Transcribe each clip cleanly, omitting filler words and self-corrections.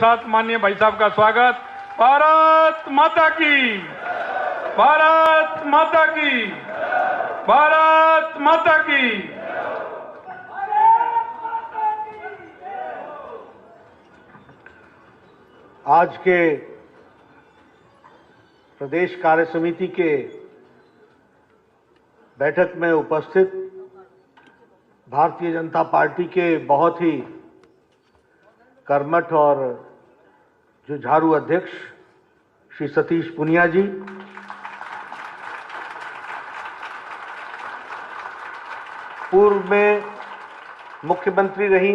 साथ माननीय भाई साहब का स्वागत। भारत माता की, भारत माता की, भारत माता की। आज के प्रदेश कार्य समिति के बैठक में उपस्थित भारतीय जनता पार्टी के बहुत ही कर्मठ और जुझारू अध्यक्ष श्री सतीश पुनिया जी, पूर्व में मुख्यमंत्री रही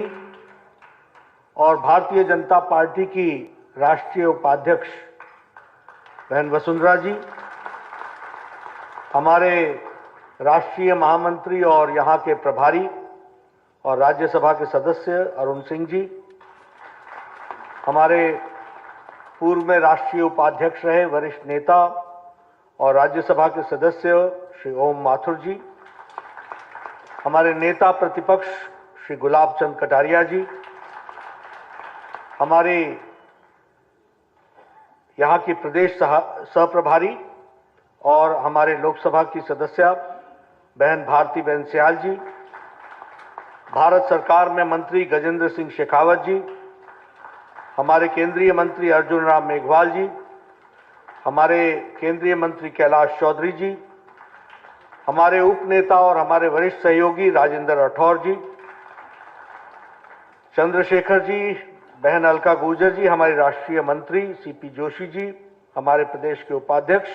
और भारतीय जनता पार्टी की राष्ट्रीय उपाध्यक्ष बहन वसुंधरा जी, हमारे राष्ट्रीय महामंत्री और यहां के प्रभारी और राज्यसभा के सदस्य अरुण सिंह जी, हमारे पूर्व में राष्ट्रीय उपाध्यक्ष रहे वरिष्ठ नेता और राज्यसभा के सदस्य श्री ओम माथुर जी, हमारे नेता प्रतिपक्ष श्री गुलाब चंद कटारिया जी, हमारे यहाँ की प्रदेश सहप्रभारी और हमारे लोकसभा की सदस्य बहन भारती बहन सियाल जी, भारत सरकार में मंत्री गजेंद्र सिंह शेखावत जी, हमारे केंद्रीय मंत्री अर्जुन राम मेघवाल जी, हमारे केंद्रीय मंत्री कैलाश चौधरी जी, हमारे उप नेता और हमारे वरिष्ठ सहयोगी राजेंद्र राठौर जी, चंद्रशेखर जी, बहन अलका गुर्जर जी, हमारे राष्ट्रीय मंत्री सीपी जोशी जी, हमारे प्रदेश के उपाध्यक्ष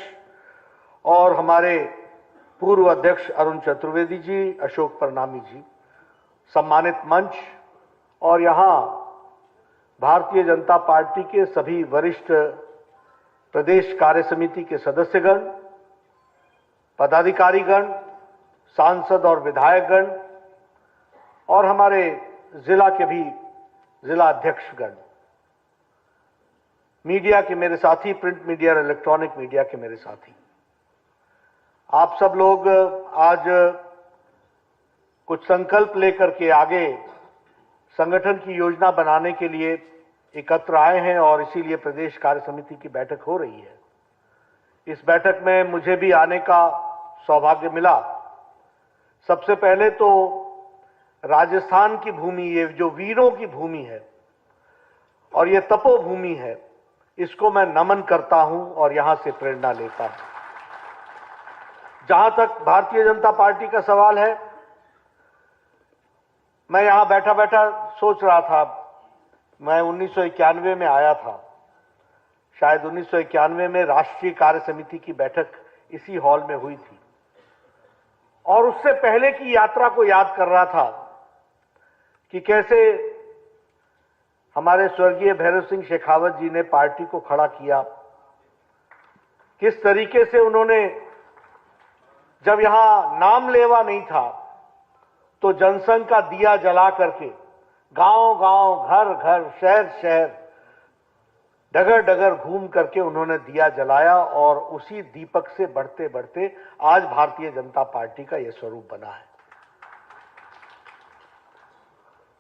और हमारे पूर्व अध्यक्ष अरुण चतुर्वेदी जी, अशोक परनामी जी, सम्मानित मंच और यहाँ भारतीय जनता पार्टी के सभी वरिष्ठ प्रदेश कार्य समिति के सदस्यगण, पदाधिकारीगण, सांसद और विधायकगण और हमारे जिला के भी जिला अध्यक्षगण, मीडिया के मेरे साथी, प्रिंट मीडिया और इलेक्ट्रॉनिक मीडिया के मेरे साथी, आप सब लोग आज कुछ संकल्प लेकर के आगे संगठन की योजना बनाने के लिए एकत्र आए हैं और इसीलिए प्रदेश कार्य समिति की बैठक हो रही है। इस बैठक में मुझे भी आने का सौभाग्य मिला। सबसे पहले तो राजस्थान की भूमि, ये जो वीरों की भूमि है और ये तपोभूमि है, इसको मैं नमन करता हूं और यहां से प्रेरणा लेता हूं। जहां तक भारतीय जनता पार्टी का सवाल है, मैं यहां बैठा बैठा सोच रहा था, मैं 1991 में आया था, शायद 1991 में राष्ट्रीय कार्य समिति की बैठक इसी हॉल में हुई थी और उससे पहले की यात्रा को याद कर रहा था कि कैसे हमारे स्वर्गीय भैरव सिंह शेखावत जी ने पार्टी को खड़ा किया, किस तरीके से उन्होंने, जब यहां नाम लेवा नहीं था तो जनसंघ का दिया जला करके गांव गांव, घर घर, शहर शहर, डगर डगर घूम करके उन्होंने दिया जलाया और उसी दीपक से बढ़ते बढ़ते आज भारतीय जनता पार्टी का यह स्वरूप बना है।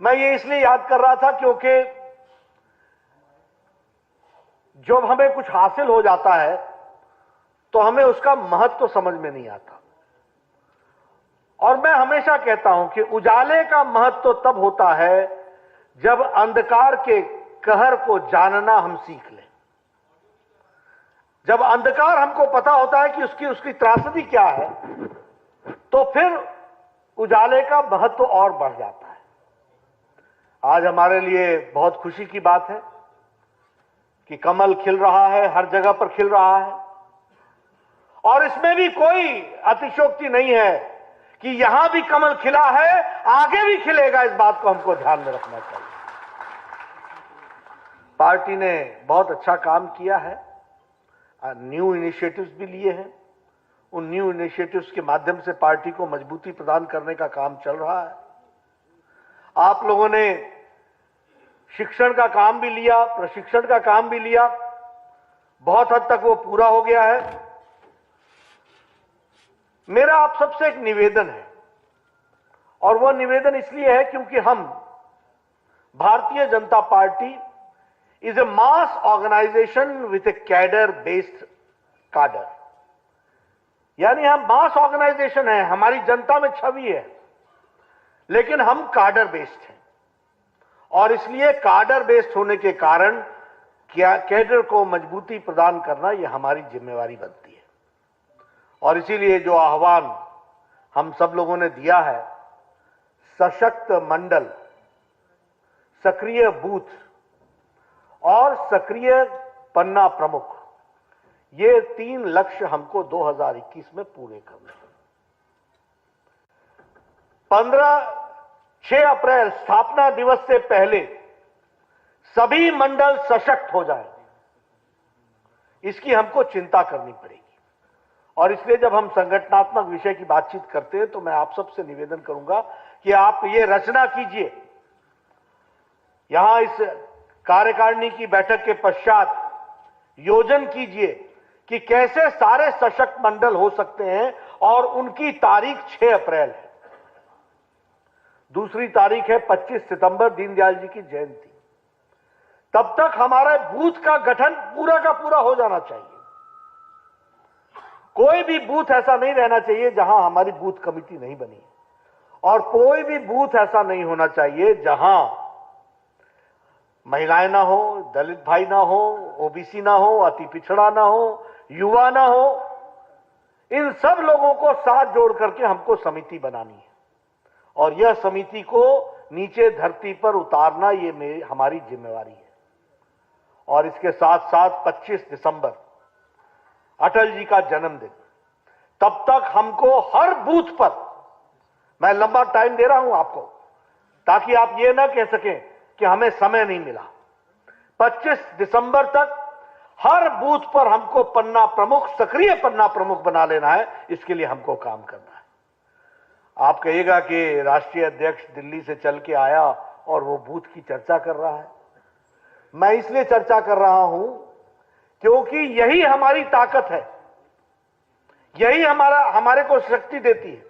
मैं ये इसलिए याद कर रहा था क्योंकि जब हमें कुछ हासिल हो जाता है तो हमें उसका महत्व समझ में नहीं आता और मैं हमेशा कहता हूं कि उजाले का महत्व तब होता है जब अंधकार के कहर को जानना हम सीख लें। जब अंधकार हमको पता होता है कि उसकी त्रासदी क्या है, तो फिर उजाले का महत्व और बढ़ जाता है। आज हमारे लिए बहुत खुशी की बात है कि कमल खिल रहा है, हर जगह पर खिल रहा है और इसमें भी कोई अतिशयोक्ति नहीं है कि यहां भी कमल खिला है, आगे भी खिलेगा। इस बात को हमको ध्यान में रखना चाहिए। पार्टी ने बहुत अच्छा काम किया है, न्यू इनिशिएटिव्स भी लिए हैं। उन न्यू इनिशिएटिव्स के माध्यम से पार्टी को मजबूती प्रदान करने का काम चल रहा है। आप लोगों ने शिक्षण का काम भी लिया, प्रशिक्षण का काम भी लिया, बहुत हद तक वो पूरा हो गया है। मेरा आप सबसे एक निवेदन है और वह निवेदन इसलिए है क्योंकि हम Bharatiya Janata party is a mass organization with a cadre based cadre. यानी हम मास ऑर्गेनाइजेशन है, हमारी जनता में छवि है, लेकिन हम काडर बेस्ड हैं और इसलिए काडर बेस्ड होने के कारण कैडर को मजबूती प्रदान करना यह हमारी जिम्मेवारी बनती है। और इसीलिए जो आह्वान हम सब लोगों ने दिया है, सशक्त मंडल, सक्रिय बूथ और सक्रिय पन्ना प्रमुख, ये 3 लक्ष्य हमको 2021 में पूरे करने हैं। 6 अप्रैल स्थापना दिवस से पहले सभी मंडल सशक्त हो जाए, इसकी हमको चिंता करनी पड़ेगी। और इसलिए जब हम संगठनात्मक विषय की बातचीत करते हैं तो मैं आप सबसे निवेदन करूंगा कि आप ये रचना कीजिए, यहां इस कार्यकारिणी की बैठक के पश्चात योजन कीजिए कि कैसे सारे सशक्त मंडल हो सकते हैं और उनकी तारीख 6 अप्रैल है। दूसरी तारीख है 25 सितंबर, दीनदयाल जी की जयंती। तब तक हमारा बूथ का गठन पूरा का पूरा हो जाना चाहिए। कोई भी बूथ ऐसा नहीं रहना चाहिए जहां हमारी बूथ कमेटी नहीं बनी, और कोई भी बूथ ऐसा नहीं होना चाहिए जहां महिलाएं ना हो, दलित भाई ना हो, ओबीसी ना हो, अति पिछड़ा ना हो, युवा ना हो। इन सब लोगों को साथ जोड़ करके हमको समिति बनानी है और यह समिति को नीचे धरती पर उतारना ये हमारी जिम्मेवारी है। और इसके साथ साथ 25 दिसंबर अटल जी का जन्मदिन, तब तक हमको हर बूथ पर, मैं लंबा टाइम दे रहा हूं आपको ताकि आप ये ना कह सकें कि हमें समय नहीं मिला, 25 दिसंबर तक हर बूथ पर हमको पन्ना प्रमुख, सक्रिय पन्ना प्रमुख बना लेना है। इसके लिए हमको काम करना है। आप कहिएगा कि राष्ट्रीय अध्यक्ष दिल्ली से चल के आया और वो बूथ की चर्चा कर रहा है। मैं इसलिए चर्चा कर रहा हूं क्योंकि यही हमारी ताकत है, यही हमारे को शक्ति देती है।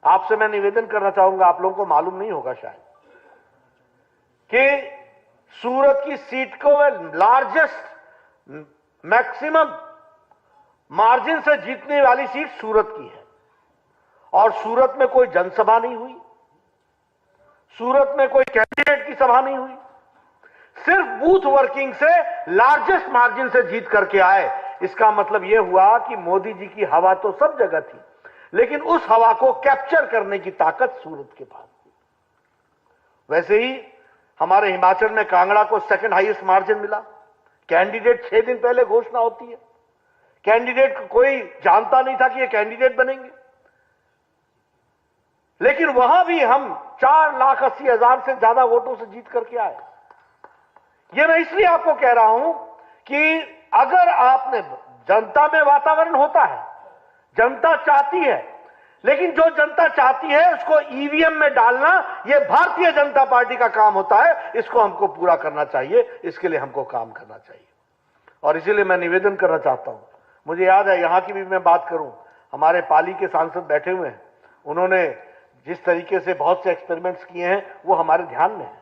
आपसे मैं निवेदन करना चाहूंगा, आप लोगों को मालूम नहीं होगा शायद, कि सूरत की सीट को लार्जेस्ट मैक्सिमम मार्जिन से जीतने वाली सीट सूरत की है। और सूरत में कोई जनसभा नहीं हुई, सूरत में कोई कैंडिडेट की सभा नहीं हुई, सिर्फ बूथ वर्किंग से लार्जेस्ट मार्जिन से जीत करके आए। इसका मतलब यह हुआ कि मोदी जी की हवा तो सब जगह थी, लेकिन उस हवा को कैप्चर करने की ताकत सूरत के पास थी। वैसे ही हमारे हिमाचल में कांगड़ा को सेकंड हाईएस्ट मार्जिन मिला। कैंडिडेट 6 दिन पहले घोषणा होती है, कैंडिडेट को कोई जानता नहीं था कि ये कैंडिडेट बनेंगे, लेकिन वहां भी हम 4,80,000 से ज्यादा वोटों से जीत करके आए। ये मैं इसलिए आपको कह रहा हूं कि अगर आपने, जनता में वातावरण होता है, जनता चाहती है, लेकिन जो जनता चाहती है उसको ईवीएम में डालना, यह भारतीय जनता पार्टी का काम होता है। इसको हमको पूरा करना चाहिए, इसके लिए हमको काम करना चाहिए। और इसीलिए मैं निवेदन करना चाहता हूं, मुझे याद है, यहां की भी मैं बात करूं, हमारे पाली के सांसद बैठे हुए हैं, उन्होंने जिस तरीके से बहुत से एक्सपेरिमेंट्स किए हैं वो हमारे ध्यान में है।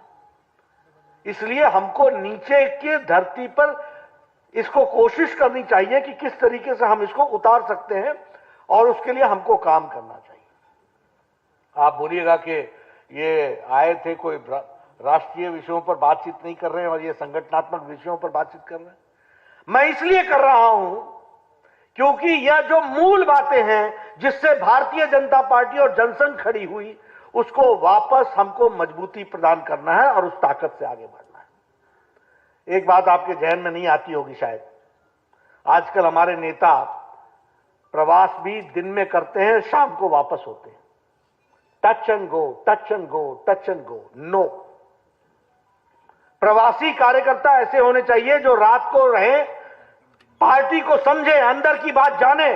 इसलिए हमको नीचे की धरती पर इसको कोशिश करनी चाहिए कि किस तरीके से हम इसको उतार सकते हैं, और उसके लिए हमको काम करना चाहिए। आप बोलिएगा कि ये आए थे, कोई राष्ट्रीय विषयों पर बातचीत नहीं कर रहे हैं और ये संगठनात्मक विषयों पर बातचीत कर रहे हैं। मैं इसलिए कर रहा हूं क्योंकि यह जो मूल बातें हैं जिससे भारतीय जनता पार्टी और जनसंघ खड़ी हुई, उसको वापस हमको मजबूती प्रदान करना है और उस ताकत से आगे बढ़ना है। एक बात आपके जहन में नहीं आती होगी शायद, आजकल हमारे नेता प्रवास भी दिन में करते हैं, शाम को वापस होते हैं। Touch and go, touch and go, touch and go, no. प्रवासी कार्यकर्ता ऐसे होने चाहिए जो रात को रहे, पार्टी को समझे, अंदर की बात जाने,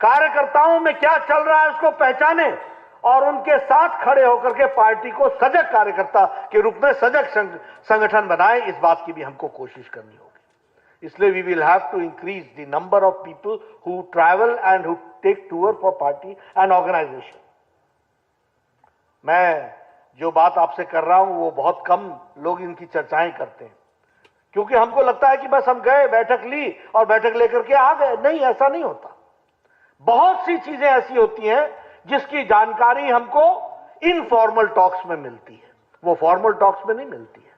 कार्यकर्ताओं में क्या चल रहा है उसको पहचाने और उनके साथ खड़े होकर के पार्टी को सजग कार्यकर्ता के रूप में सजग संगठन बनाए। इस बात की भी हमको कोशिश करनी होगी। इसलिए we will have to increase the number of people who travel and who take tour for party and organisation. मैं जो बात आपसे कर रहा हूं वो बहुत कम लोग इनकी चर्चाएं करते हैं, क्योंकि हमको लगता है कि बस हम गए, बैठक ली और बैठक लेकर के आ गए। नहीं, ऐसा नहीं होता। बहुत सी चीजें ऐसी होती हैं जिसकी जानकारी हमको इनफॉर्मल टॉक्स में मिलती है, वो फॉर्मल टॉक्स में नहीं मिलती है।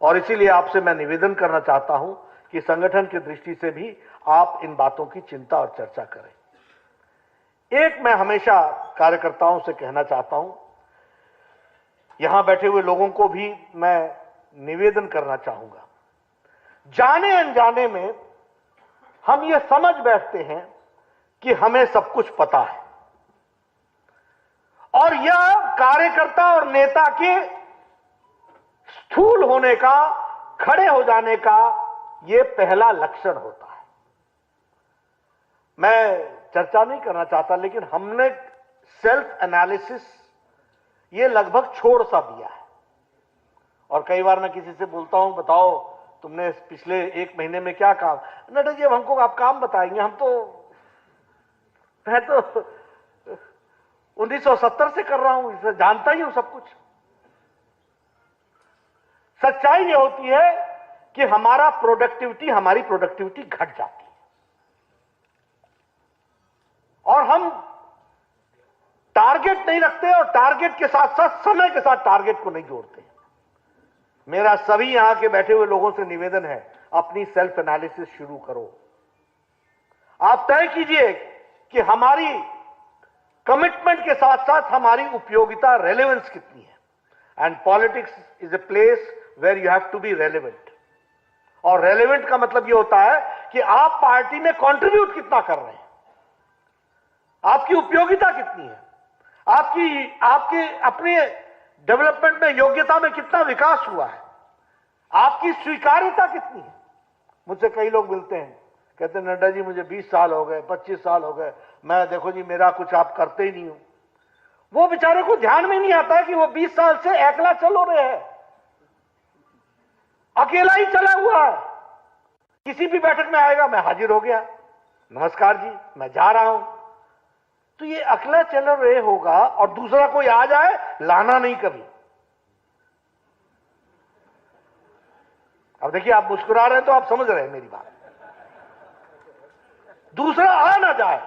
और इसीलिए आपसे मैं निवेदन करना चाहता हूं कि संगठन की दृष्टि से भी आप इन बातों की चिंता और चर्चा करें। एक मैं हमेशा कार्यकर्ताओं से कहना चाहता हूं, यहां बैठे हुए लोगों को भी मैं निवेदन करना चाहूंगा, जाने अनजाने में हम ये समझ बैठते हैं कि हमें सब कुछ पता है, और यह कार्यकर्ता और नेता के स्थूल होने का, खड़े हो जाने का यह पहला लक्षण होता है। मैं चर्चा नहीं करना चाहता, लेकिन हमने सेल्फ एनालिसिस ये लगभग छोड़ सा दिया है। और कई बार मैं किसी से बोलता हूं, बताओ तुमने पिछले 1 महीने में क्या काम। नड्डा जी, हमको आप काम बताएंगे, मैं तो 1970 से कर रहा हूं, इसे जानता ही हूं सब कुछ। सच्चाई ये होती है कि हमारी प्रोडक्टिविटी घट जाती है, और हम टारगेट नहीं रखते, और टारगेट के साथ साथ समय के साथ टारगेट को नहीं जोड़ते। मेरा सभी यहां के बैठे हुए लोगों से निवेदन है, अपनी सेल्फ एनालिसिस शुरू करो। आप तय कीजिए कि हमारी कमिटमेंट के साथ साथ हमारी उपयोगिता, रेलेवेंस कितनी है। And politics is a place where you have to be relevant. और रेलेवेंट का मतलब यह होता है कि आप पार्टी में कंट्रीब्यूट कितना कर रहे हैं, आपकी उपयोगिता कितनी है, आपकी अपने डेवलपमेंट में, योग्यता में कितना विकास हुआ है, आपकी स्वीकार्यता कितनी है। मुझसे कई लोग मिलते हैं, कहते हैं नड्डा जी मुझे 20 साल हो गए, 25 साल हो गए, मैं देखो जी मेरा कुछ आप करते ही नहीं हो। वो बेचारे को ध्यान में नहीं आता है कि वो 20 साल से एकला चल हो रहे हैं, अकेला ही चला हुआ है। किसी भी बैठक में आएगा, मैं हाजिर हो गया, नमस्कार जी, मैं जा रहा हूं। तो ये अकेला चल रहे होगा, और दूसरा कोई आ जाए, लाना नहीं कभी। अब देखिए, आप मुस्कुरा रहे हैं तो आप समझ रहे हैं मेरी बात। दूसरा आ ना जाए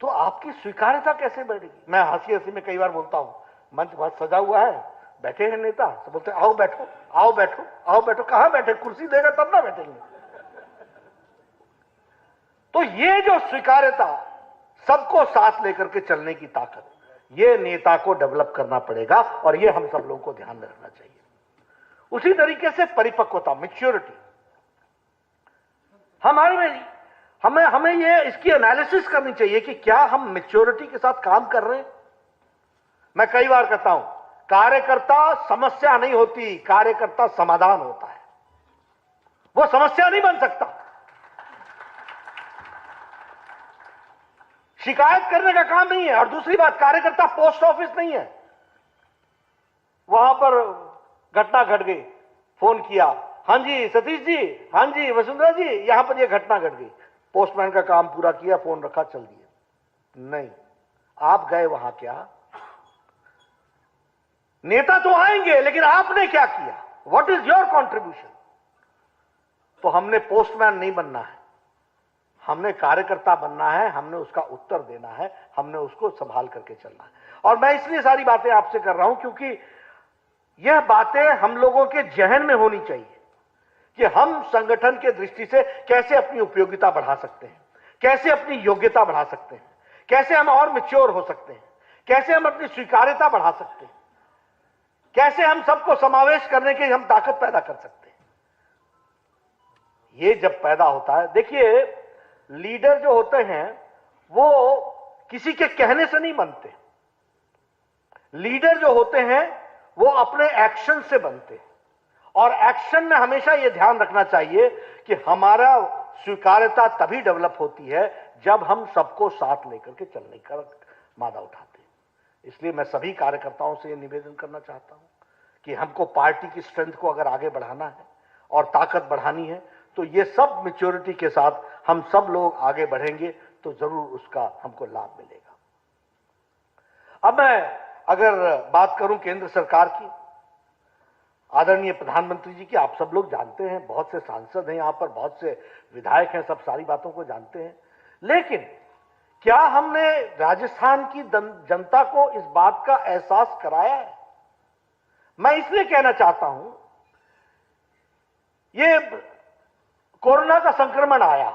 तो आपकी स्वीकार्यता कैसे बढ़ेगी। मैं हंसी हंसी में कई बार बोलता हूं, मंच बहुत सजा हुआ है, बैठे हैं नेता, तो बोलते आओ बैठो, आओ बैठो, आओ बैठो। कहां बैठे, कुर्सी देगा तब ना बैठेंगे। तो ये जो स्वीकार्यता, सबको साथ लेकर के चलने की ताकत, ये नेता को डेवलप करना पड़ेगा, और ये हम सब लोगों को ध्यान में रखना चाहिए। उसी तरीके से परिपक्वता, मैच्योरिटी, हमें ये इसकी एनालिसिस करनी चाहिए कि क्या हम मैच्योरिटी के साथ काम कर रहे हैं। मैं कई बार कहता हूं, कार्यकर्ता समस्या नहीं होती, कार्यकर्ता समाधान होता है। वो समस्या नहीं बन सकता। शिकायत करने का काम नहीं है। और दूसरी बात, कार्यकर्ता पोस्ट ऑफिस नहीं है, वहां पर घटना घट गई, फोन किया, हां जी सतीश जी, हां जी वसुंधरा जी, यहां पर यह घटना घट गई, पोस्टमैन का काम पूरा किया, फोन रखा, चल दिया। नहीं, आप गए वहां, क्या नेता तो आएंगे, लेकिन आपने क्या किया, व्हाट इज योर कंट्रीब्यूशन। तो हमने पोस्टमैन नहीं बनना है, हमने कार्यकर्ता बनना है, हमने उसका उत्तर देना है, हमने उसको संभाल करके चलना है। और मैं इसलिए सारी बातें आपसे कर रहा हूं क्योंकि यह बातें हम लोगों के जहन में होनी चाहिए कि हम संगठन के दृष्टि से कैसे अपनी उपयोगिता बढ़ा सकते हैं, कैसे अपनी योग्यता बढ़ा सकते हैं, कैसे हम और मैच्योर हो सकते हैं, कैसे हम अपनी स्वीकार्यता बढ़ा सकते हैं, कैसे हम सबको समावेश करने की हम ताकत पैदा कर सकते हैं। ये जब पैदा होता है, देखिए लीडर जो होते हैं वो किसी के कहने से नहीं बनते। लीडर जो होते हैं वो अपने एक्शन से बनते हैं। और एक्शन में हमेशा यह ध्यान रखना चाहिए कि हमारा स्वीकार्यता तभी डेवलप होती है जब हम सबको साथ लेकर के चलने का मादा उठाते हैं। इसलिए मैं सभी कार्यकर्ताओं से यह निवेदन करना चाहता हूं कि हमको पार्टी की स्ट्रेंथ को अगर आगे बढ़ाना है और ताकत बढ़ानी है, तो ये सब मैच्योरिटी के साथ हम सब लोग आगे बढ़ेंगे तो जरूर उसका हमको लाभ मिलेगा। अब मैं अगर बात करूं केंद्र सरकार की, आदरणीय प्रधानमंत्री जी की आप सब लोग जानते हैं, बहुत से सांसद हैं यहां पर, बहुत से विधायक हैं, सब सारी बातों को जानते हैं। लेकिन क्या हमने राजस्थान की जनता को इस बात का एहसास कराया है? मैं इसलिए कहना चाहता हूं, ये कोरोना का संक्रमण आया,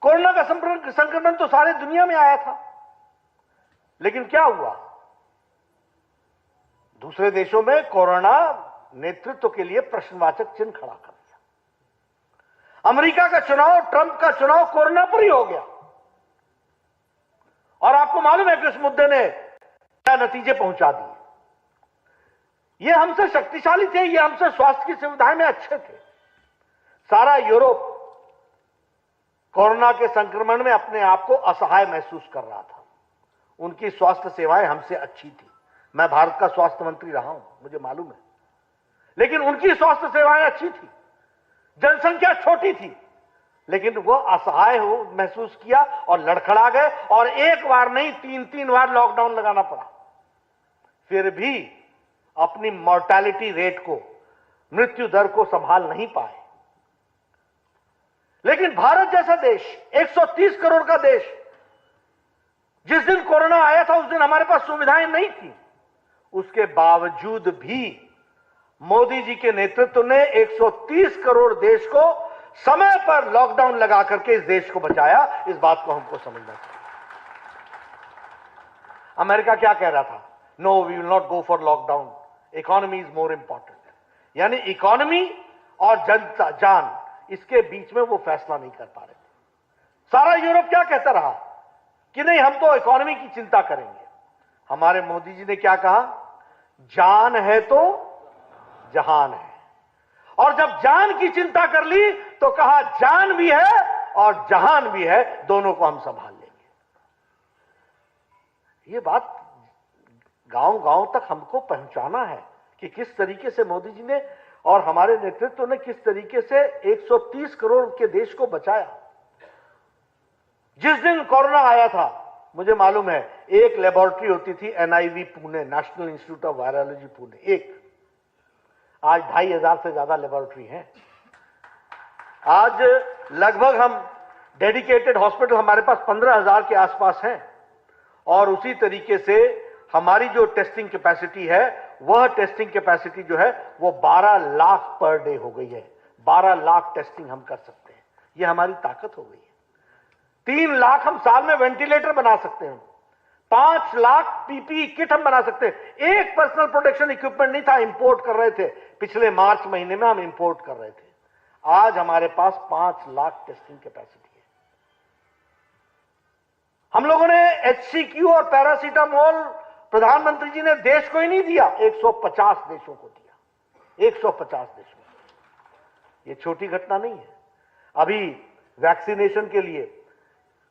कोरोना का संक्रमण तो सारे दुनिया में आया था, लेकिन क्या हुआ? दूसरे देशों में कोरोना नेतृत्व के लिए प्रश्नवाचक चिन्ह खड़ा कर दिया। अमेरिका का चुनाव, ट्रंप का चुनाव कोरोना पर ही हो गया, और आपको मालूम है कि उस मुद्दे ने क्या नतीजे पहुंचा दिए। ये हमसे शक्तिशाली थे, ये हमसे स्वास्थ्य की सुविधाएं में अच्छे थे। सारा यूरोप कोरोना के संक्रमण में अपने आप को असहाय महसूस कर रहा था। उनकी स्वास्थ्य सेवाएं हमसे अच्छी थी। मैं भारत का स्वास्थ्य मंत्री रहा हूं, मुझे मालूम है, लेकिन उनकी स्वास्थ्य सेवाएं अच्छी थी, जनसंख्या छोटी थी, लेकिन वो असहाय हो महसूस किया और लड़खड़ा गए, और एक बार नहीं 3-3 बार लॉकडाउन लगाना पड़ा। फिर भी अपनी मॉर्टैलिटी रेट को, मृत्यु दर को संभाल नहीं पाए। लेकिन भारत जैसा देश, 130 करोड़ का देश, जिस दिन कोरोना आया था उस दिन हमारे पास सुविधाएं नहीं थी, उसके बावजूद भी मोदी जी के नेतृत्व ने 130 करोड़ देश को समय पर लॉकडाउन लगा करके इस देश को बचाया। इस बात को हमको समझना चाहिए। अमेरिका क्या कह रहा था? No, we will not go for lockdown, economy is more important. यानी इकोनॉमी और जनता जान, इसके बीच में वो फैसला नहीं कर पा रहे थे। सारा यूरोप क्या कहता रहा कि नहीं, हम तो इकोनॉमी की चिंता करेंगे। हमारे मोदी जी ने क्या कहा? जान है तो जहान है। और जब जान की चिंता कर ली तो कहा जान भी है और जहान भी है, दोनों को हम संभाल लेंगे। ये बात गांव-गांव तक हमको पहुंचाना है कि किस तरीके से मोदी जी ने और हमारे नेतृत्व ने किस तरीके से 130 करोड़ के देश को बचाया। जिस दिन कोरोना आया था, मुझे मालूम है, एक लेबोरेटरी होती थी NIV Pune, national institute of virology Pune, एक। आज 2500 से ज्यादा लेबोरेटरी हैं। आज लगभग हम डेडिकेटेड हॉस्पिटल हमारे पास 15,000 के आसपास हैं, और उसी तरीके से हमारी जो टेस्टिंग कैपेसिटी है, वह टेस्टिंग कैपेसिटी जो है वो 12 लाख पर डे हो गई है। 12 लाख टेस्टिंग हम कर सकते हैं, यह हमारी ताकत हो गई है। 3 लाख हम साल में वेंटिलेटर बना सकते हैं, 5 लाख PPE किट हम बना सकते हैं। एक पर्सनल प्रोटेक्शन इक्विपमेंट नहीं था, इंपोर्ट कर रहे थे। पिछले मार्च महीने में हम इंपोर्ट कर रहे थे। आज हमारे पास 5 लाख टेस्टिंग कैपेसिटी है। हम लोगों ने HCQ और पैरासीटामोल प्रधानमंत्री जी ने देश को ही नहीं दिया, 150 देशों को दिया। 150 देशों को। यह छोटी घटना नहीं है। अभी वैक्सीनेशन के लिए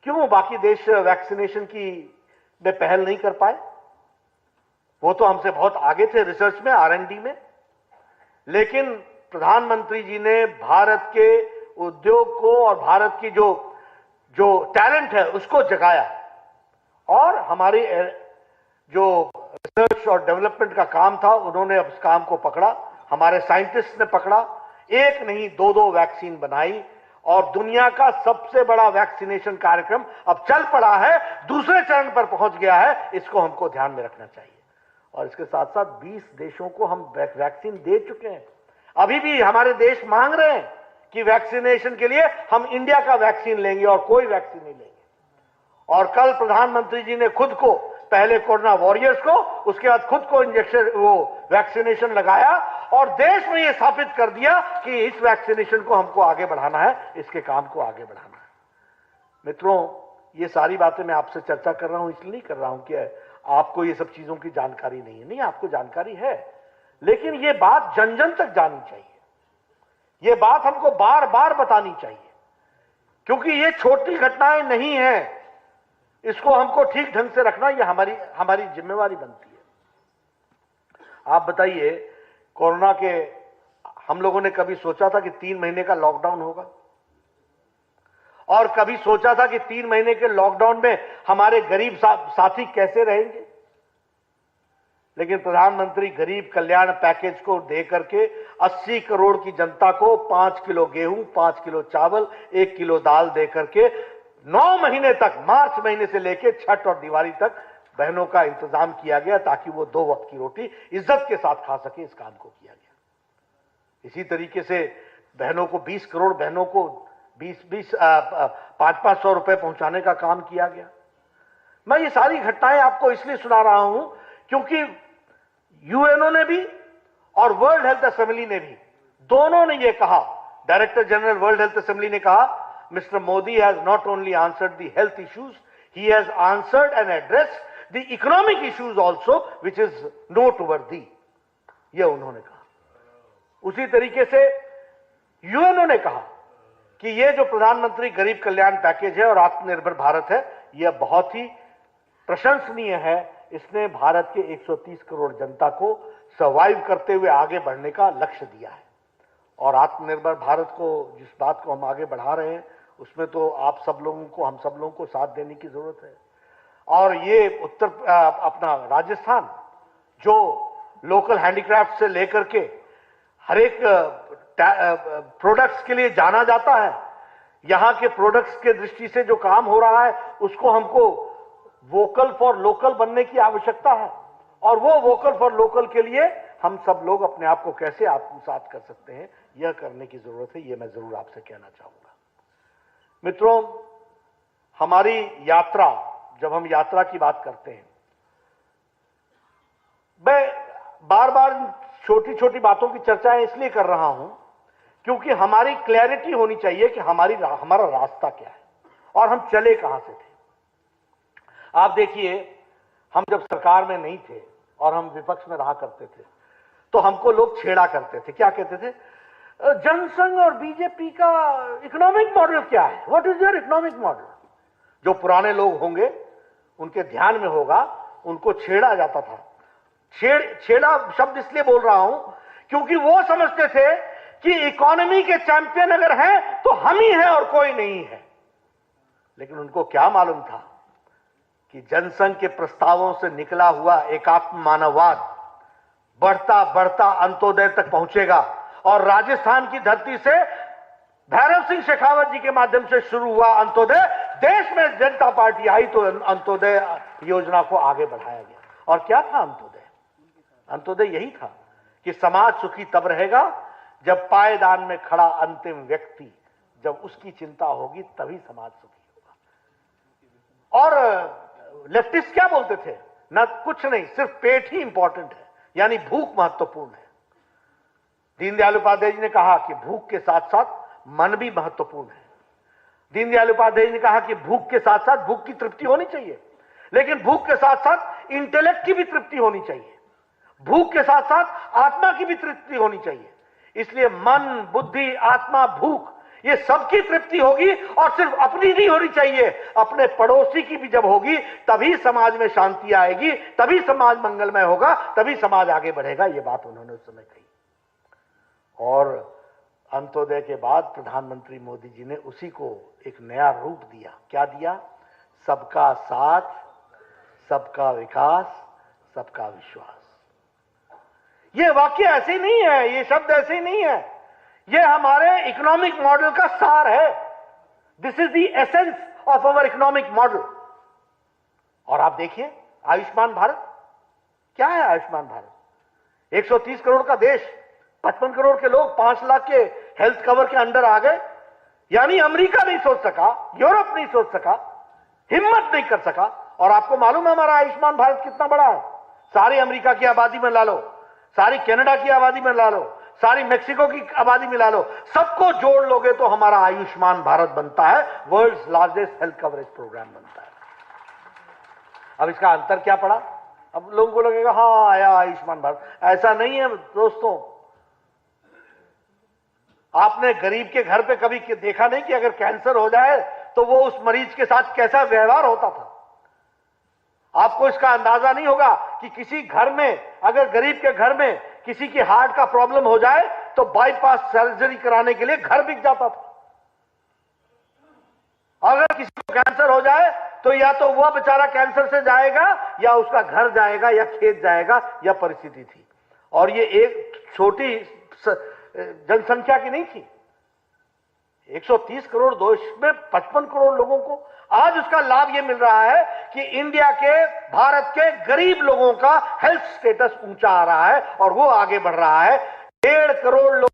क्यों बाकी देश वैक्सीनेशन की में पहल नहीं कर पाए? वो तो हमसे बहुत आगे थे रिसर्च में, R&D में। लेकिन प्रधानमंत्री जी ने भारत के उद्योग को और भारत की जो टैलेंट है उसको जगाया, और हमारी जो रिसर्च और डेवलपमेंट का काम था उन्होंने उस काम को पकड़ा, हमारे साइंटिस्ट ने पकड़ा। एक नहीं 2-2 वैक्सीन बनाई, और दुनिया का सबसे बड़ा वैक्सीनेशन कार्यक्रम अब चल पड़ा है, दूसरे चरण पर पहुंच गया है। इसको हमको ध्यान में रखना चाहिए। और इसके साथ साथ 20 देशों को हम वैक्सीन दे चुके हैं। अभी भी हमारे देश मांग रहे हैं कि वैक्सीनेशन के लिए हम इंडिया का वैक्सीन लेंगे और कोई वैक्सीन नहीं लेंगे। और कल प्रधानमंत्री जी ने खुद को, पहले कोरोना वॉरियर्स को, उसके बाद खुद को इंजेक्शन, वो वैक्सीनेशन लगाया, और देश में यह स्थापित कर दिया कि इस वैक्सीनेशन को हमको आगे बढ़ाना है, इसके काम को आगे बढ़ाना है। मित्रों, ये सारी बातें मैं आपसे चर्चा कर रहा हूं, इसलिए नहीं कर रहा हूं कि आपको ये सब चीजों की जानकारी नहीं है। नहीं, आपको जानकारी है, लेकिन ये बात जन जन तक जानी चाहिए। ये बात हमको बार बार बतानी चाहिए, क्योंकि ये छोटी घटनाएं नहीं है। इसको हमको ठीक ढंग से रखना, ये हमारी जिम्मेवारी बनती है। आप बताइए, कोरोना के हम लोगों ने कभी सोचा था कि 3 महीने का लॉकडाउन होगा? और कभी सोचा था कि 3 महीने के लॉकडाउन में हमारे गरीब साथी कैसे रहेंगे? लेकिन प्रधानमंत्री गरीब कल्याण पैकेज को दे करके 80 करोड़ की जनता को 5 किलो गेहूं, 5 किलो चावल, 1 किलो दाल दे करके 9 महीने तक, मार्च महीने से लेकर छठ और दिवाली तक बहनों का इंतजाम किया गया ताकि वो 2 वक्त की रोटी इज्जत के साथ खा सके। इस काम को किया गया। इसी तरीके से बहनों को 20 करोड़ बहनों को 500 रुपए पहुंचाने का काम किया गया। मैं ये सारी घटनाएं आपको इसलिए सुना रहा हूं क्योंकि यूएनओ ने भी और वर्ल्ड हेल्थ असेंबली ने भी, दोनों ने ये कहा, director general world health assembly ने कहा, mister Modi has not only answered the health issues, he has answered and addressed the economic issues also which is noteworthy. यह उन्होंने कहा। उसी तरीके से यूएनओ ने कहा कि यह जो प्रधानमंत्री गरीब कल्याण पैकेज है और आत्मनिर्भर भारत है, यह बहुत ही प्रशंसनीय है। इसने भारत के 130 करोड़ जनता को सर्वाइव करते हुए आगे बढ़ने का लक्ष्य दिया है। और आत्मनिर्भर भारत को, जिस बात को हम आगे बढ़ा रहे हैं, उसमें तो आप सब लोगों को, हम सब लोगों को साथ देने की जरूरत है। और ये अपना राजस्थान जो लोकल हैंडीक्राफ्ट से लेकर के हर एक प्रोडक्ट्स के लिए जाना जाता है, यहां के प्रोडक्ट्स के दृष्टि से जो काम हो रहा है उसको हमको वोकल फॉर लोकल बनने की आवश्यकता है। और वो वोकल फॉर लोकल के लिए हम सब लोग अपने आप को कैसे आत्मसात कर सकते हैं, यह करने की जरूरत है। यह मैं जरूर आपसे कहना चाहूंगा। मित्रों, हमारी यात्रा, जब हम यात्रा की बात करते हैं, मैं बार बार छोटी छोटी बातों की चर्चाएं इसलिए कर रहा हूं क्योंकि हमारी क्लैरिटी होनी चाहिए कि हमारा रास्ता क्या है और हम चले कहां से थे। आप देखिए, हम जब सरकार में नहीं थे और हम विपक्ष में रहा करते थे तो हमको लोग छेड़ा करते थे। क्या कहते थे? जनसंघ और बीजेपी का इकोनॉमिक मॉडल क्या है? What is your economic model? जो पुराने लोग होंगे उनके ध्यान में होगा, उनको छेड़ा जाता था। छेड़ा शब्द इसलिए बोल रहा हूं क्योंकि वो समझते थे कि इकोनॉमी के चैंपियन अगर हैं तो हम ही हैं और कोई नहीं है। लेकिन उनको क्या मालूम था कि जनसंघ के प्रस्तावों से निकला हुआ एकात्म मानववाद बढ़ता बढ़ता अंत्योदय तक पहुंचेगा। और राजस्थान की धरती से भैरव सिंह शेखावत जी के माध्यम से शुरू हुआ अंत्योदय, देश में जनता पार्टी आई तो अंत्योदय योजना को आगे बढ़ाया गया। और क्या था अंत्योदय? अंत्योदय यही था कि समाज सुखी तब रहेगा जब पायदान में खड़ा अंतिम व्यक्ति, जब उसकी चिंता होगी तभी समाज सुखी होगा। और लेफ्टिस्ट क्या बोलते थे? ना कुछ नहीं, सिर्फ पेट ही इंपॉर्टेंट है, यानी भूख महत्वपूर्ण है। दीनदयाल उपाध्याय जी ने कहा कि भूख के साथ साथ मन भी महत्वपूर्ण है। दीनदयाल उपाध्याय जी ने कहा कि भूख के साथ साथ भूख की तृप्ति होनी चाहिए, लेकिन भूख के साथ साथ इंटेलेक्ट की भी तृप्ति होनी चाहिए, भूख के साथ साथ आत्मा की भी तृप्ति होनी चाहिए। इसलिए मन, बुद्धि, आत्मा, भूख, ये सबकी तृप्ति होगी और सिर्फ अपनी नहीं होनी चाहिए, अपने पड़ोसी की भी जब होगी तभी समाज में शांति आएगी, तभी समाज मंगलमय होगा, तभी समाज आगे बढ़ेगा। ये बात उन्होंने उस समय कही। और अंत्योदय के बाद प्रधानमंत्री मोदी जी ने उसी को एक नया रूप दिया। क्या दिया? सबका साथ, सबका विकास, सबका विश्वास। ये वाक्य ऐसे ही नहीं है, ये शब्द ऐसे ही नहीं है, ये हमारे इकोनॉमिक मॉडल का सार है। This is the essence of our economic model. और आप देखिए आयुष्मान भारत क्या है? आयुष्मान भारत 130 करोड़ का देश, 55 करोड़ के लोग 5 लाख के हेल्थ कवर के अंडर आ गए। यानी अमेरिका नहीं सोच सका, यूरोप नहीं सोच सका, हिम्मत नहीं कर सका। और आपको मालूम है हमारा आयुष्मान भारत कितना बड़ा है? सारी अमेरिका की आबादी में ला लो, सारी कनाडा की आबादी में ला लो, सारी मेक्सिको की आबादी में ला लो, सबको जोड़ लोगे तो हमारा आयुष्मान भारत बनता है, world's largest health coverage programme बनता है। अब इसका अंतर क्या पड़ा? अब लोगों को लगेगा हाँ आया आयुष्मान भारत। ऐसा नहीं है दोस्तों। आपने गरीब के घर पे कभी देखा नहीं कि अगर कैंसर हो जाए तो वो उस मरीज के साथ कैसा व्यवहार होता था? आपको इसका अंदाजा नहीं होगा कि किसी घर में, अगर गरीब के घर में किसी की हार्ट का प्रॉब्लम हो जाए तो बाईपास सर्जरी कराने के लिए घर बिक जाता था। अगर किसी को कैंसर हो जाए तो या तो वह बेचारा कैंसर से जाएगा या उसका घर जाएगा या खेत जाएगा, या परिस्थिति थी। और ये एक छोटी जनसंख्या की नहीं थी, 130 करोड़ देश में 55 करोड़ लोगों को आज उसका लाभ यह मिल रहा है कि इंडिया के, भारत के गरीब लोगों का हेल्थ स्टेटस ऊंचा आ रहा है और वो आगे बढ़ रहा है। 1.5 करोड़ लोग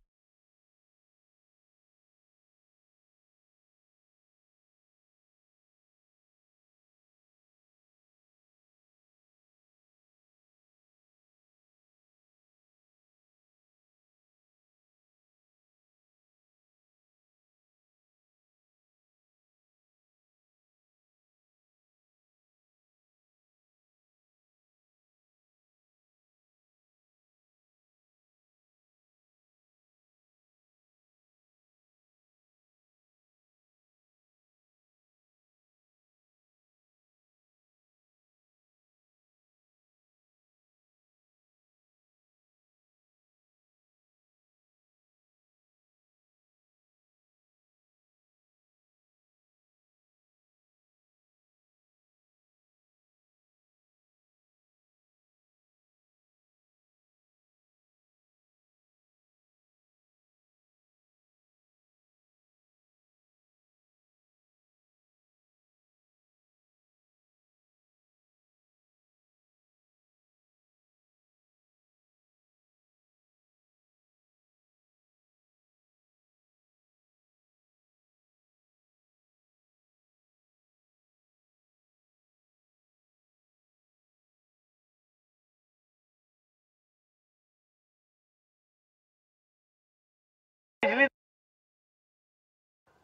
बिजली,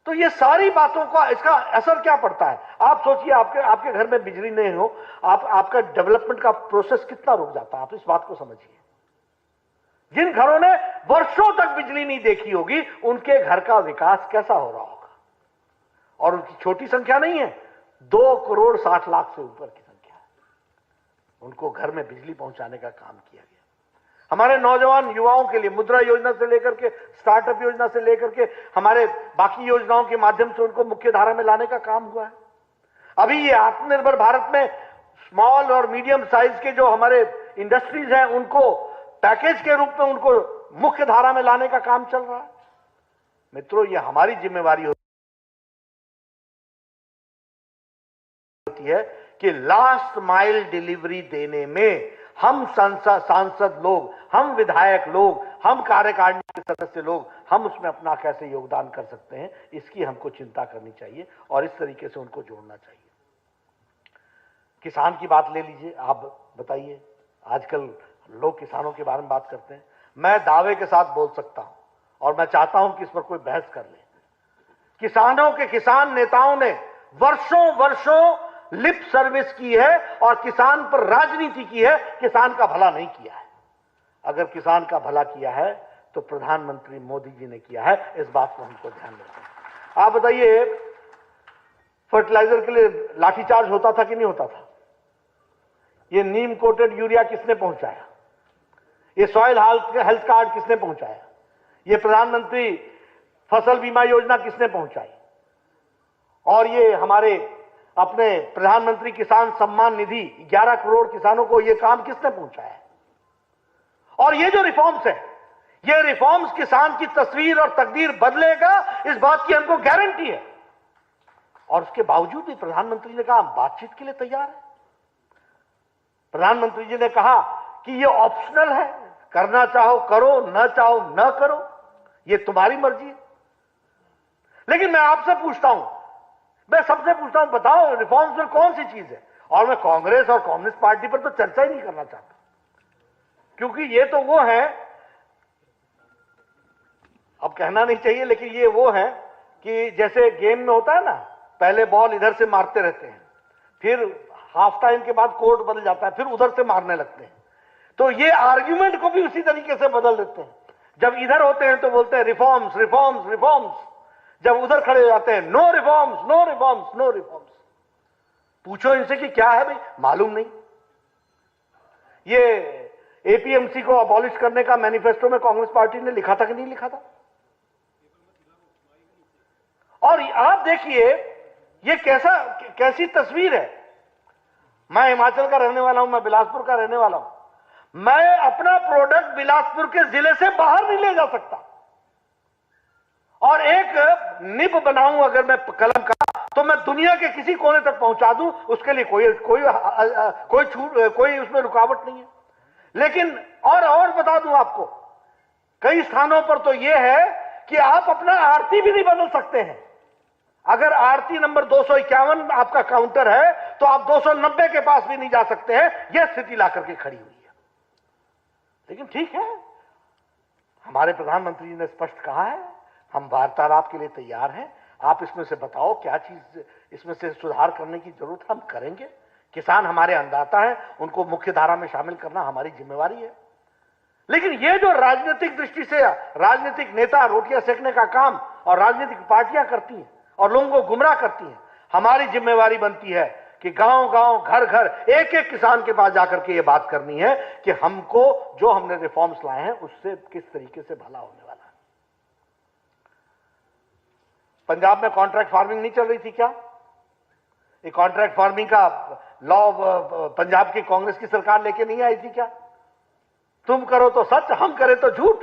तो ये सारी बातों का इसका असर क्या पड़ता है? आप सोचिए, आपके घर में बिजली नहीं हो, आपका डेवलपमेंट का प्रोसेस कितना रुक जाता है। आप इस बात को समझिए। जिन घरों ने वर्षों तक बिजली नहीं देखी होगी, उनके घर का विकास कैसा हो रहा होगा। और उनकी छोटी संख्या नहीं है, 2 करोड़ 60 लाख से ऊपर की संख्या है। उनको घर में बिजली पहुंचाने का काम किया गया। हमारे नौजवान युवाओं के लिए मुद्रा योजना से लेकर के, स्टार्टअप योजना से लेकर के, हमारे बाकी योजनाओं के माध्यम से उनको मुख्य धारा में लाने का काम हुआ है। अभी ये आत्मनिर्भर भारत में स्मॉल और मीडियम साइज के जो हमारे इंडस्ट्रीज हैं, उनको पैकेज के रूप में उनको मुख्य धारा में लाने का काम चल रहा है। मित्रों, ये हमारी जिम्मेवारी होती है कि लास्ट माइल डिलीवरी देने में हम सांसद लोग, हम विधायक लोग, हम कार्यकारिणी के सदस्य लोग, हम उसमें अपना कैसे योगदान कर सकते हैं, इसकी हमको चिंता करनी चाहिए और इस तरीके से उनको जोड़ना चाहिए। किसान की बात ले लीजिए। आप बताइए, आजकल लोग किसानों के बारे में बात करते हैं। मैं दावे के साथ बोल सकता हूं और मैं चाहता हूं कि इस पर कोई बहस कर ले। किसानों के किसान नेताओं ने वर्षों लिप सर्विस की है और किसान पर राजनीति की है, किसान का भला नहीं किया है। अगर किसान का भला किया है तो प्रधानमंत्री मोदी जी ने किया है, इस बात को हमको ध्यान रखना है। आप बताइए, फर्टिलाइजर के लिए लाठीचार्ज होता था कि नहीं होता था? ये नीम कोटेड यूरिया किसने पहुंचाया? ये सॉइल हेल्थ कार्ड किसने पहुंचाया? ये प्रधानमंत्री फसल बीमा योजना किसने पहुंचाई? और ये हमारे अपने प्रधानमंत्री किसान सम्मान निधि 11 करोड़ किसानों को ये काम किसने पहुंचाया? और ये जो रिफॉर्म्स है, ये रिफॉर्म्स किसान की तस्वीर और तकदीर बदलेगा, इस बात की हमको गारंटी है। और उसके बावजूद भी प्रधानमंत्री ने कहा बातचीत के लिए तैयार है। प्रधानमंत्री जी ने कहा कि ये ऑप्शनल है, करना चाहो करो, न चाहो न करो, ये तुम्हारी मर्जी है। लेकिन मैं आपसे पूछता हूं, मैं सबसे पूछता हूं, बताओ रिफॉर्म्स में कौन सी चीज है? और मैं कांग्रेस और कम्युनिस्ट पार्टी पर तो चर्चा ही नहीं करना चाहता, क्योंकि ये तो वो है, अब कहना नहीं चाहिए, लेकिन ये वो है कि जैसे गेम में होता है ना, पहले बॉल इधर से मारते रहते हैं, फिर हाफ टाइम के बाद कोर्ट बदल जाता है, फिर उधर से मारने लगते हैं। तो ये आर्ग्यूमेंट को भी उसी तरीके से बदल देते हैं। जब इधर होते हैं तो बोलते हैं रिफॉर्म्स रिफॉर्म्स रिफॉर्म्स, जब उधर खड़े हो जाते हैं no reforms no reforms no reforms. पूछो इनसे कि क्या है भाई, मालूम नहीं। ये एपीएमसी को अबॉलिश करने का मैनिफेस्टो में कांग्रेस पार्टी ने लिखा था कि नहीं लिखा था? और आप देखिए, ये कैसी तस्वीर है? मैं हिमाचल का रहने वाला हूं, मैं बिलासपुर का रहने वाला हूं, मैं अपना प्रोडक्ट बिलासपुर के जिले से बाहर नहीं ले जा सकता, और एक निब बनाऊं अगर मैं कलम का, तो मैं दुनिया के किसी कोने तक पहुंचा दूं, उसके लिए कोई उसमें रुकावट नहीं है। लेकिन और बता दूं आपको, कई स्थानों पर तो यह है कि आप अपना आरती भी नहीं बदल सकते हैं। अगर आरती नंबर 251 आपका काउंटर है तो आप 290 के पास भी नहीं जा सकते हैं। यह स्थिति लाकर के खड़ी हुई है। लेकिन ठीक है, हमारे प्रधानमंत्री जी ने स्पष्ट कहा है, हम वार्तालाप के लिए तैयार हैं। आप इसमें से बताओ क्या चीज इसमें से सुधार करने की जरूरत है, हम करेंगे। किसान हमारे अन्नदाता हैं, उनको मुख्य धारा में शामिल करना हमारी जिम्मेवारी है। लेकिन ये जो राजनीतिक दृष्टि से राजनीतिक नेता रोटियां सेकने का काम और राजनीतिक पार्टियां करती हैं और लोगों को गुमराह करती हैं, हमारी जिम्मेवारी बनती है कि गांव-गांव, घर-घर, एक-एक किसान के पास जाकर के ये बात करनी है कि हमको जो हमने रिफॉर्म्स लाए हैं उससे किस तरीके से भला होने वाला है। पंजाब में कॉन्ट्रैक्ट फार्मिंग नहीं चल रही थी क्या? ये कॉन्ट्रैक्ट फार्मिंग का लॉ पंजाब की कांग्रेस की सरकार लेके नहीं आई थी क्या? तुम करो तो सच, हम करें तो झूठ,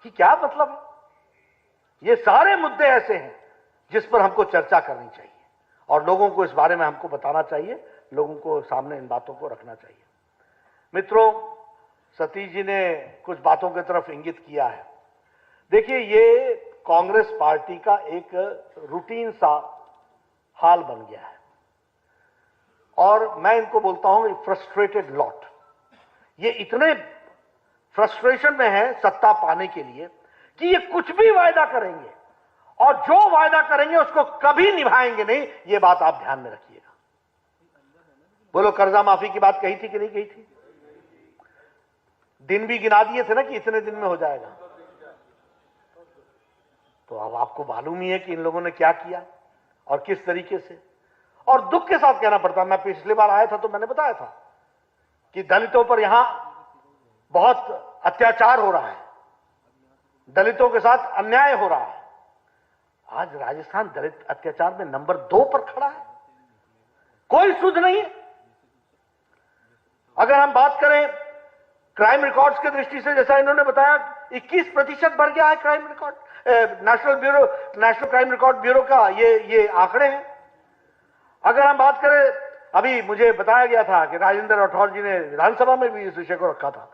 कि क्या मतलब है? ये सारे मुद्दे ऐसे हैं जिस पर हमको चर्चा करनी चाहिए और लोगों को इस बारे में हमको बताना चाहिए, लोगों को सामने इन बातों को रखना चाहिए। मित्रों, सतीश जी ने कुछ बातों की तरफ इंगित किया है। देखिए, ये कांग्रेस पार्टी का एक रूटीन सा हाल बन गया है और मैं इनको बोलता हूं फ्रस्ट्रेटेड लॉट। ये इतने फ्रस्ट्रेशन में है सत्ता पाने के लिए कि ये कुछ भी वायदा करेंगे और जो वायदा करेंगे उसको कभी निभाएंगे नहीं। ये बात आप ध्यान में रखिएगा। बोलो, कर्जा माफी की बात कही थी कि नहीं कही थी? दिन भी गिना दिए थे ना कि इतने दिन में हो जाएगा। तो अब आपको मालूम ही है कि इन लोगों ने क्या किया और किस तरीके से। और दुख के साथ कहना पड़ता है, मैं पिछली बार आया था तो मैंने बताया था कि दलितों पर यहां बहुत अत्याचार हो रहा है, दलितों के साथ अन्याय हो रहा है। आज राजस्थान दलित अत्याचार में नंबर 2 पर खड़ा है। कोई सुध नहीं है। अगर हम बात करें क्राइम रिकॉर्ड्स की दृष्टि से, जैसा इन्होंने बताया 21% बढ़ गया है crime record. National crime record bureau का ये आंकड़े हैं। अगर हम बात करें, अभी मुझे बताया गया था कि राजेंद्र राठौर जी ने विधानसभा में भी इस विषय को रखा था,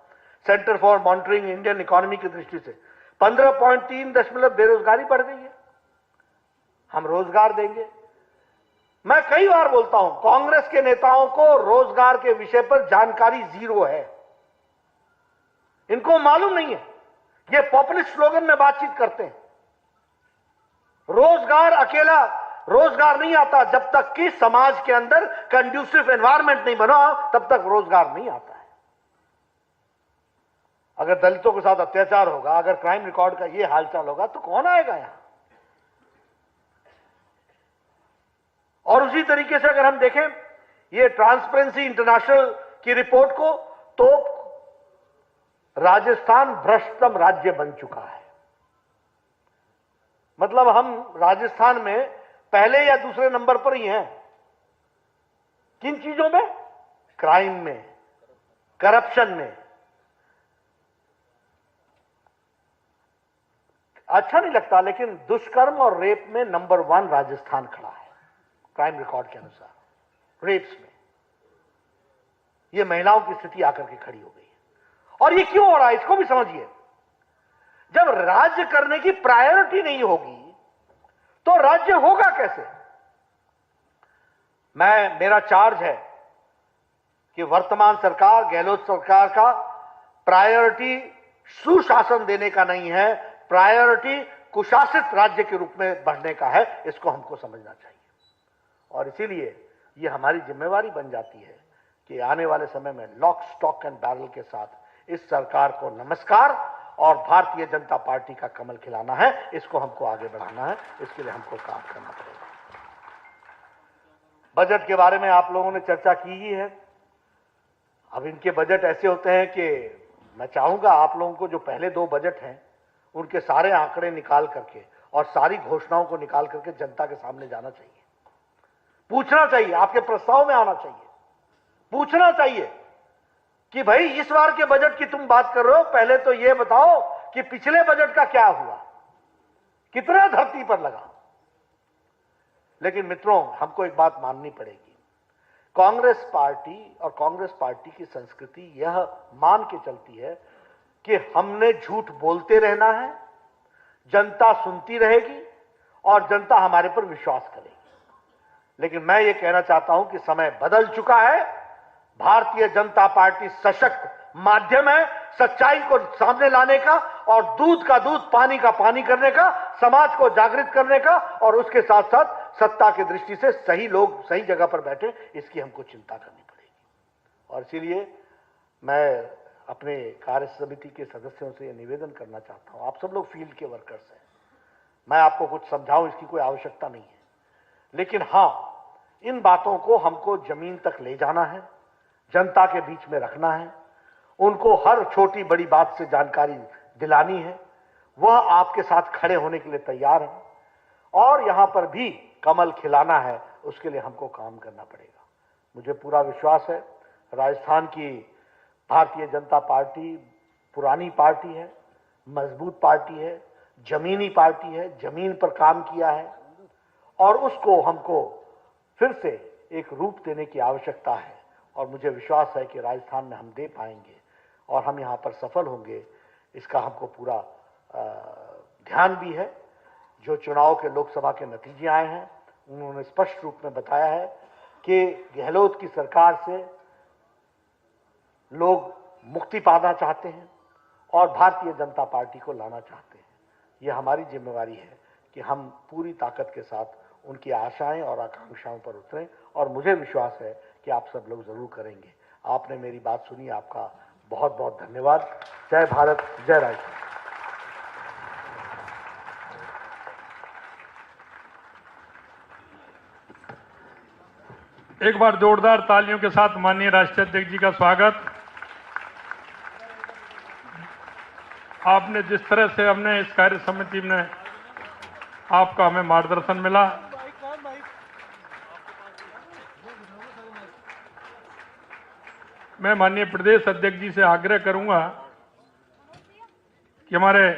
centre for monitoring Indian economy की दृष्टि से 15.3 बेरोजगारी बढ़ गई है। हम रोजगार देंगे। मैं कई बार बोलता हूं, कांग्रेस के नेताओं को रोजगार के विषय पर जानकारी जीरो है। इनको मालूम नहीं है। ये पॉपुलिस्ट स्लोगन में बातचीत करते हैं। रोजगार अकेला रोजगार नहीं आता जब तक कि समाज के अंदर कंड्यूसिव एनवायरनमेंट नहीं बना, तब तक रोजगार नहीं आता है। अगर दलितों के साथ अत्याचार होगा, अगर क्राइम रिकॉर्ड का ये हालचाल होगा, तो कौन आएगा यहां? और उसी तरीके से अगर हम देखें ये ट्रांसपेरेंसी इंटरनेशनल की रिपोर्ट को, तो राजस्थान भ्रष्टतम राज्य बन चुका है। मतलब हम राजस्थान में पहले या दूसरे नंबर पर ही हैं। किन चीजों में? क्राइम में, करप्शन में। अच्छा नहीं लगता, लेकिन दुष्कर्म और रेप में नंबर 1 राजस्थान खड़ा है क्राइम रिकॉर्ड के अनुसार। रेप्स में यह महिलाओं की स्थिति आकर के खड़ी हो गई है। और ये क्यों हो रहा है, इसको भी समझिए। जब राज्य करने की प्रायोरिटी नहीं होगी तो राज्य होगा कैसे? मेरा चार्ज है कि वर्तमान सरकार, गहलोत सरकार का प्रायोरिटी सुशासन देने का नहीं है, प्रायोरिटी कुशासित राज्य के रूप में बढ़ने का है। इसको हमको समझना चाहिए और इसीलिए ये हमारी जिम्मेवारी बन जाती है कि आने वाले समय में लॉक, स्टॉक एंड बैरल के साथ इस सरकार को नमस्कार और भारतीय जनता पार्टी का कमल खिलाना है। इसको हमको आगे बढ़ाना है, इसके लिए हमको काम करना पड़ेगा। बजट के बारे में आप लोगों ने चर्चा की ही है। अब इनके बजट ऐसे होते हैं कि मैं चाहूंगा आप लोगों को जो पहले 2 बजट हैं उनके सारे आंकड़े निकाल करके और सारी घोषणाओं को निकाल करके जनता के सामने जाना चाहिए। पूछना चाहिए, आपके प्रस्ताव में आना चाहिए, पूछना चाहिए कि भाई इस बार के बजट की तुम बात कर रहे हो, पहले तो यह बताओ कि पिछले बजट का क्या हुआ, कितना धरती पर लगा। लेकिन मित्रों, हमको एक बात माननी पड़ेगी, कांग्रेस पार्टी और कांग्रेस पार्टी की संस्कृति यह मान के चलती है कि हमने झूठ बोलते रहना है, जनता सुनती रहेगी और जनता हमारे पर विश्वास करेगी। लेकिन मैं ये कहना चाहता हूं कि समय बदल चुका है। भारतीय जनता पार्टी सशक्त माध्यम है सच्चाई को सामने लाने का और दूध का दूध, पानी का पानी करने का, समाज को जागृत करने का, और उसके साथ साथ सत्ता की दृष्टि से सही लोग सही जगह पर बैठे, इसकी हमको चिंता करनी पड़ेगी। और इसीलिए मैं अपने कार्य समिति के सदस्यों से यह निवेदन करना चाहता हूं, आप सब लोग फील्ड के वर्कर्स हैं, मैं आपको कुछ समझाऊं इसकी कोई आवश्यकता नहीं है, लेकिन हां, इन बातों को हमको जमीन तक ले जाना है, जनता के बीच में रखना है, उनको हर छोटी बड़ी बात से जानकारी दिलानी है, वह आपके साथ खड़े होने के लिए तैयार है और यहां पर भी कमल खिलाना है, उसके लिए हमको काम करना पड़ेगा। मुझे पूरा विश्वास है, राजस्थान की भारतीय जनता पार्टी पुरानी पार्टी है, मजबूत पार्टी है, जमीनी पार्टी है, जमीन पर काम किया है और उसको हमको फिर से एक रूप देने की आवश्यकता है और मुझे विश्वास है कि राजस्थान में हम दे पाएंगे और हम यहां पर सफल होंगे, इसका हमको पूरा ध्यान भी है। जो चुनाव के लोकसभा के नतीजे आए हैं उन्होंने स्पष्ट रूप में बताया है कि गहलोत की सरकार से लोग मुक्ति पाना चाहते हैं और भारतीय जनता पार्टी को लाना चाहते हैं। यह हमारी जिम्मेवारी है कि हम पूरी ताकत के साथ उनकी आशाएं और आकांक्षाओं पर उतरें और मुझे विश्वास है कि आप सब लोग जरूर करेंगे। आपने मेरी बात सुनी, आपका बहुत बहुत धन्यवाद। जय भारत, जय राजस्थान। एक बार जोरदार तालियों के साथ माननीय राष्ट्रीय अध्यक्ष जी का स्वागत। आपने जिस तरह से हमने इस कार्य समिति में आपका हमें मार्गदर्शन मिला, मैं माननीय प्रदेश अध्यक्ष जी से आग्रह करूंगा कि हमारे